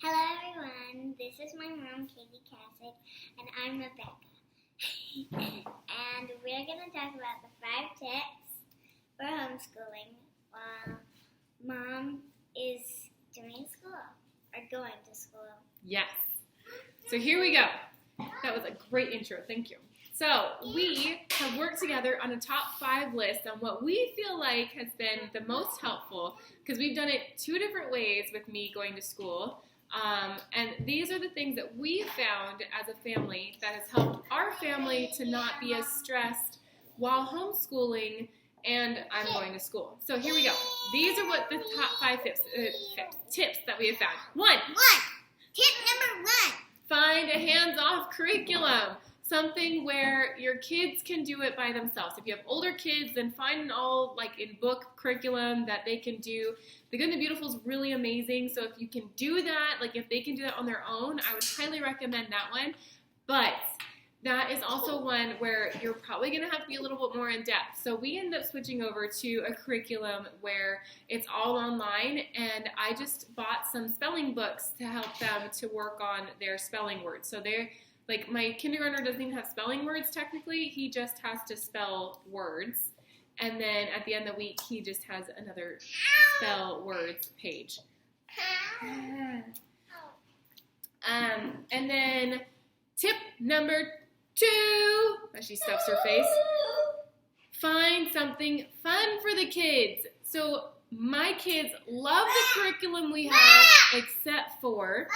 Hello everyone, this is my mom, Katie Cassick, and I'm Rebeka. And we're going to talk about the 5 tips for homeschooling while mom is doing school, or going to school. Yes. So here we go. That was a great intro, thank you. So we have worked together on a top 5 list on what we feel like has been the most helpful, because we've done it 2 different ways with me going to school. And these are the things that we found as a family that has helped our family to not be as stressed while homeschooling and I'm going to school. So here we go. These are what the top 5 tips that we have found. Tip number 1. Find a hands-off curriculum. Something where your kids can do it by themselves. If you have older kids, then find an all in book curriculum that they can do. The Good and the Beautiful is really amazing. So if you can do that, if they can do that on their own, I would highly recommend that one. But that is also one where you're probably going to have to be a little bit more in depth. So we end up switching over to a curriculum where it's all online, and I just bought some spelling books to help them to work on their spelling words. So they're my kindergartner doesn't even have spelling words technically. He just has to spell words. And then at the end of the week, he just has another spell words page. And then tip number 2, as she stuffs her face, find something fun for the kids. So my kids love the curriculum we have, except for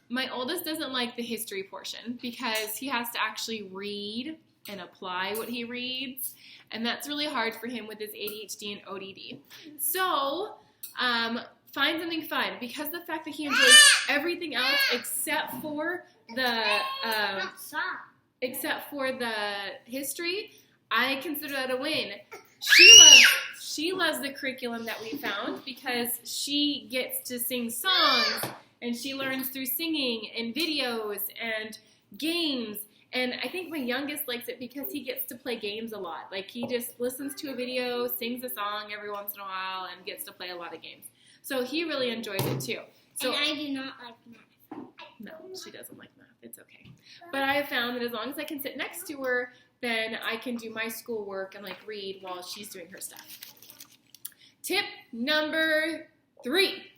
my oldest doesn't like the history portion because he has to actually read and apply what he reads, and that's really hard for him with his ADHD and ODD. So find something fun, because the fact that he enjoys everything else except for the history, I consider that a win. She loves the curriculum that we found because she gets to sing songs. And she learns through singing and videos and games. And I think my youngest likes it because he gets to play games a lot. He just listens to a video, sings a song every once in a while, and gets to play a lot of games. So he really enjoys it too. So, and I do not like math. No, she doesn't like math. It's okay. But I have found that as long as I can sit next to her, then I can do my schoolwork and read while she's doing her stuff. Tip number 3.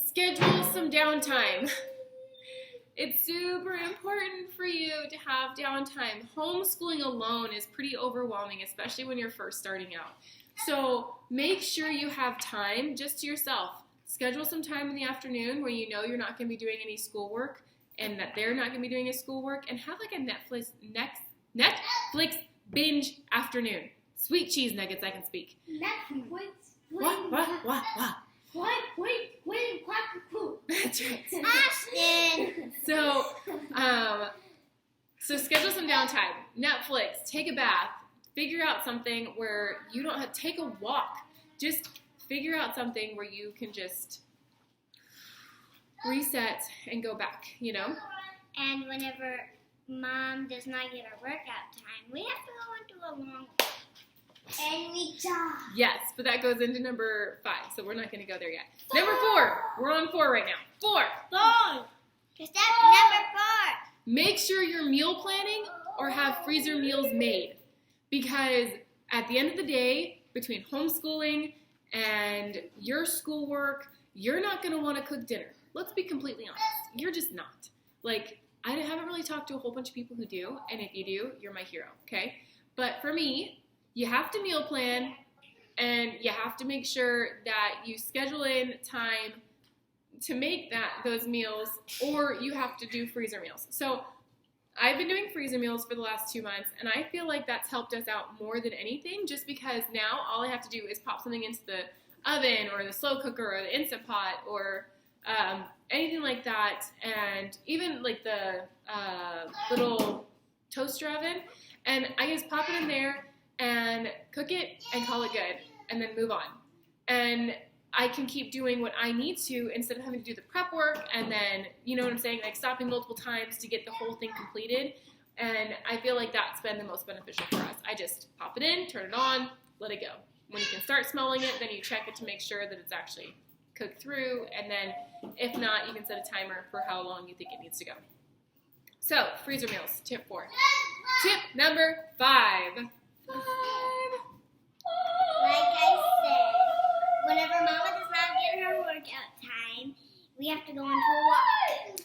Schedule some downtime. It's super important for you to have downtime. Homeschooling alone is pretty overwhelming, especially when you're first starting out. So make sure you have time just to yourself. Schedule some time in the afternoon where you know you're not going to be doing any schoolwork and that they're not going to be doing any schoolwork, and have a Netflix binge afternoon. Sweet cheese nuggets, I can speak. What? That's right. Ashton! So schedule some downtime. Netflix, take a bath, figure out something where you don't have to take a walk. Just figure out something where you can just reset and go back, And whenever mom does not get her workout time, we have to go into a long walk. And we jog. Yes, but that goes into number 5, so we're not going to go there yet. Number 4. We're on 4 right now. 4. Step number 4. Make sure you're meal planning or have freezer meals made. Because at the end of the day, between homeschooling and your schoolwork, you're not going to want to cook dinner. Let's be completely honest. You're just not. I haven't really talked to a whole bunch of people who do, and if you do, you're my hero, okay? But for me, you have to meal plan, and you have to make sure that you schedule in time to make those meals, or you have to do freezer meals. So I've been doing freezer meals for the last 2 months, and I feel like that's helped us out more than anything, just because now all I have to do is pop something into the oven or the slow cooker or the Instant Pot or anything like that, and even the little toaster oven, and I just pop it in there and cook it and call it good, and then move on. And I can keep doing what I need to instead of having to do the prep work and then, you know what I'm saying, stopping multiple times to get the whole thing completed. And I feel like that's been the most beneficial for us. I just pop it in, turn it on, let it go. When you can start smelling it, then you check it to make sure that it's actually cook through, and then if not, you can set a timer for how long you think it needs to go. So, freezer meals, tip 4. Tip number 5. Like I said, whenever Mama does not get her workout time, we have to go on to a walk.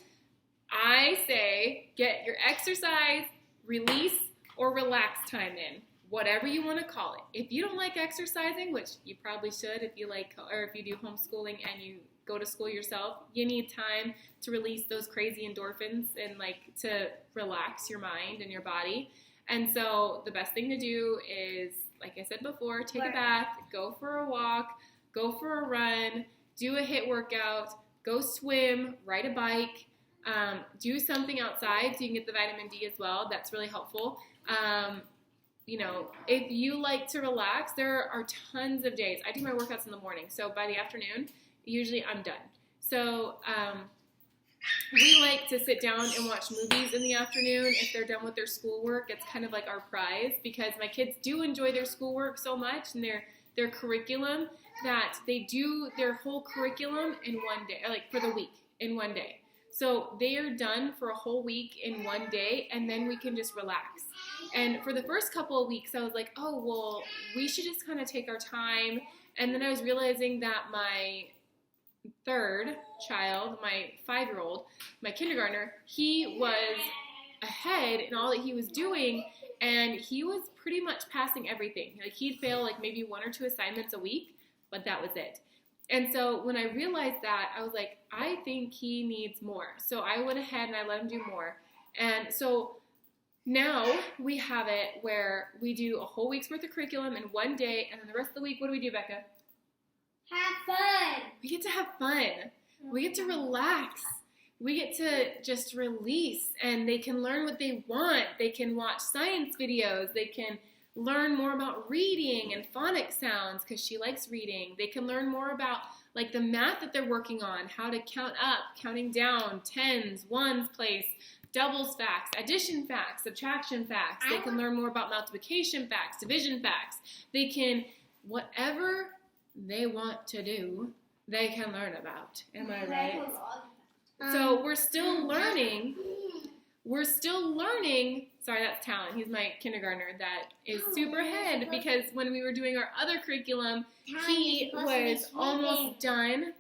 I say get your exercise, release, or relax time in, whatever you want to call it. If you don't like exercising, which you probably should if you like, or if you do homeschooling and you go to school yourself, you need time to release those crazy endorphins and like to relax your mind and your body. And so the best thing to do is, like I said before, take a bath, go for a walk, go for a run, do a HIIT workout, go swim, ride a bike, do something outside so you can get the vitamin D as well. That's really helpful. You know, if you like to relax, there are tons of days. I do my workouts in the morning, so by the afternoon, usually I'm done. So we like to sit down and watch movies in the afternoon if they're done with their schoolwork. It's kind of like our prize because my kids do enjoy their schoolwork so much and their curriculum that they do their whole curriculum in one day, like for the week in one day. So they are done for a whole week in one day, and then we can just relax. And for the first couple of weeks, I was like, oh, well, we should just kind of take our time. And then I was realizing that my third child, my 5-year-old, my kindergartner, he was ahead in all that he was doing, and he was pretty much passing everything. Like he'd fail like maybe 1 or 2 assignments a week, but that was it. And so when I realized that, I was like, I think he needs more. So I went ahead and I let him do more. And so now we have it where we do a whole week's worth of curriculum in one day, and then the rest of the week, what do, Becca? Have fun. We get to have fun. We get to relax. We get to just release, and they can learn what they want. They can watch science videos. They can learn more about reading and phonic sounds because she likes reading. They can learn more about like the math that they're working on, how to count up, counting down, tens, ones place, doubles facts, addition facts, subtraction facts. They can learn more about multiplication facts, division facts. They can, whatever they want to do, they can learn about. Am I right? So we're still learning. Sorry, that's Talon. He's my kindergartner that is super ahead because when we were doing our other curriculum, he was almost done.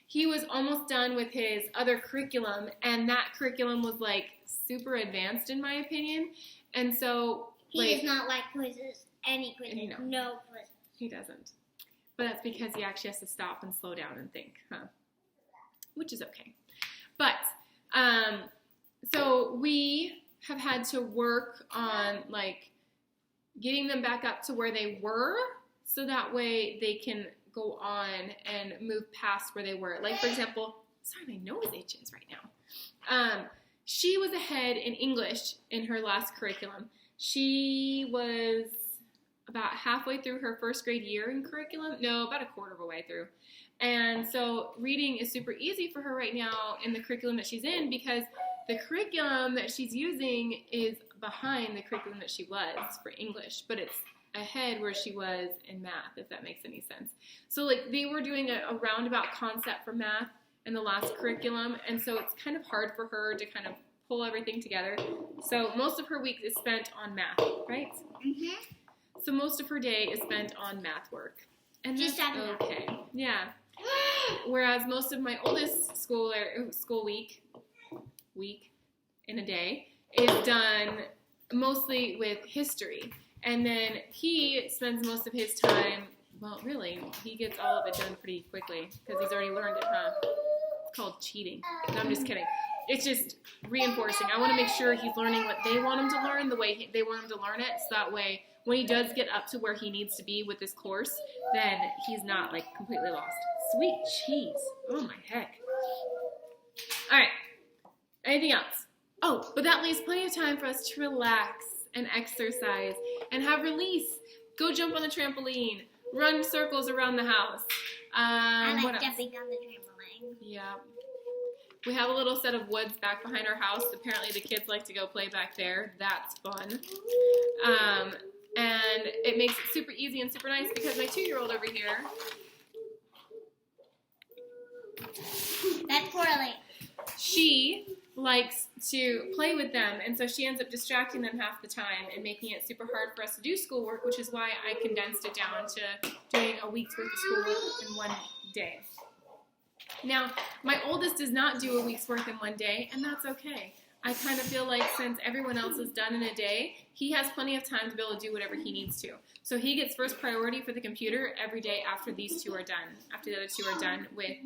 He was almost done with his other curriculum, and that curriculum was like super advanced in my opinion. And so he does not like quizzes. Any quizzes. No quizzes. He doesn't. But that's because he actually has to stop and slow down and think, which is okay. But so we have had to work on like getting them back up to where they were so that way they can go on and move past where they were. Like, for example, sorry, my nose itches right now. She was ahead in English in her last curriculum. She was about halfway through her first grade year in curriculum. No, about a quarter of a way through. And so reading is super easy for her right now in the curriculum that she's in because the curriculum that she's using is behind the curriculum that she was for English, but it's ahead where she was in math, if that makes any sense. So like they were doing a roundabout concept for math in the last curriculum, and so it's kind of hard for her to kind of pull everything together. So most of her week is spent on math, right? Mm-hmm. So most of her day is spent on math work. And that's okay. Yeah. Whereas most of my oldest school week in a day is done mostly with history. And then he spends most of his time, well, really, he gets all of it done pretty quickly because he's already learned it, It's called cheating. No, I'm just kidding. It's just reinforcing. I want to make sure he's learning what they want him to learn the way they want him to learn it, so that way when he does get up to where he needs to be with this course, then he's not like completely lost. Sweet cheese. Oh my heck. All right. Anything else? Oh, but that leaves plenty of time for us to relax and exercise and have release. Go jump on the trampoline. Run circles around the house. I like jumping on the trampoline. Yeah. We have a little set of woods back behind our house. Apparently the kids like to go play back there. That's fun. And it makes it super easy and super nice because my 2-year-old over here she likes to play with them, and so she ends up distracting them half the time and making it super hard for us to do schoolwork, which is why I condensed it down to doing a week's worth of schoolwork in one day. Now, my oldest does not do a week's work in one day, and that's okay. I kind of feel like since everyone else is done in a day, he has plenty of time to be able to do whatever he needs to. So he gets first priority for the computer every day after these two are done, after the other two are done with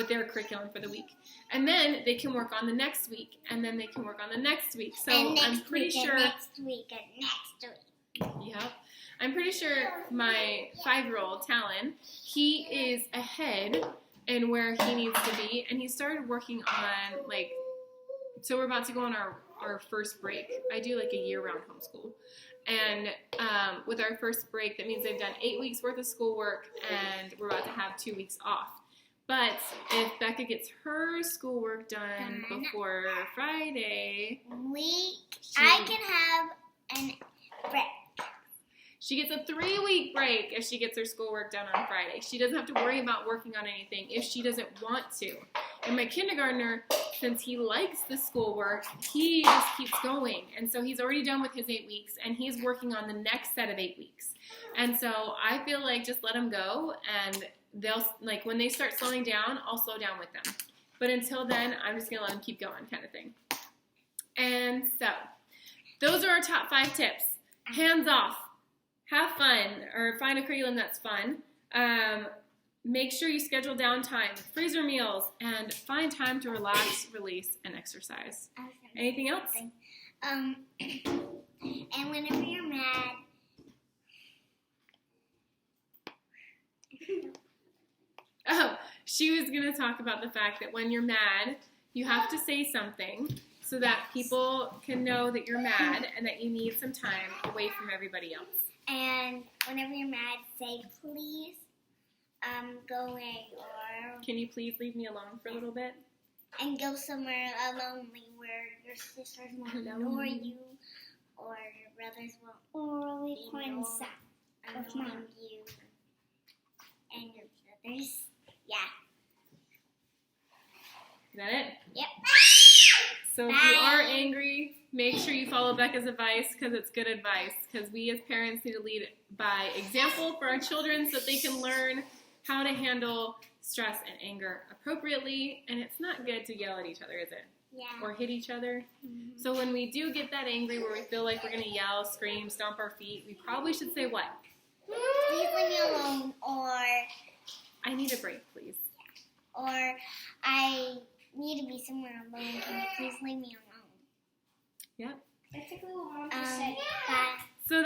their curriculum for the week. And then they can work on the next week, and then they can work on the next week. So I'm pretty sure next week and next week. Yeah. I'm pretty sure my 5-year-old, Talon, he is ahead in where he needs to be, and he started working on, so we're about to go on our first break. I do a year-round homeschool. And with our first break, that means they've done 8 weeks worth of schoolwork, and we're about to have 2 weeks off. But if Becca gets her schoolwork done before Friday, I can have an break. She gets a 3-week break if she gets her schoolwork done on Friday. She doesn't have to worry about working on anything if she doesn't want to. And my kindergartner, since he likes the schoolwork, he just keeps going. And so he's already done with his 8 weeks, and he's working on the next set of 8 weeks. And so I feel like just let him go, and they'll, when they start slowing down, I'll slow down with them. But until then, I'm just going to let them keep going kind of thing. And so those are our top 5 tips. Hands off. Have fun, or find a curriculum that's fun. Make sure you schedule downtime, freezer meals, and find time to relax, release, and exercise. Anything else? And whenever you're mad, oh, she was going to talk about the fact that when you're mad, you have to say something so that people can know that you're mad and that you need some time away from everybody else. And whenever you're mad, say please, go away, or can you please leave me alone for a little bit? And go somewhere lonely where your sisters won't ignore you, or your brothers won't ignore you, and your brothers. Yeah. Is that it? Yep. So if you are angry, make sure you follow Becca's advice, because it's good advice. Because we as parents need to lead by example for our children so that they can learn how to handle stress and anger appropriately. And it's not good to yell at each other, is it? Yeah. Or hit each other. Mm-hmm. So when we do get that angry where we feel like we're going to yell, scream, stomp our feet, we probably should say what? Please leave me alone, or I need a break, please. Or I need to be somewhere alone. Can you please leave me alone? Yep. Basically what Mom said. So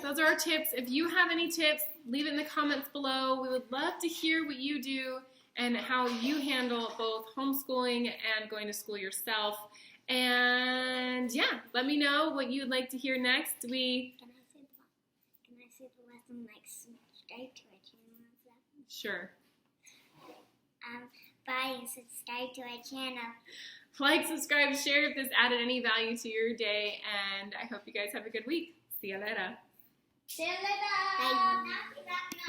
those are our tips. If you have any tips, leave it in the comments below. We would love to hear what you do and how you handle both homeschooling and going to school yourself. And yeah, let me know what you'd like to hear next. Can I say the lesson subscribe to our channel and stuff? Sure. Bye, and subscribe to our channel. Like, subscribe, share if this added any value to your day, and I hope you guys have a good week. See you later. See you later. Bye.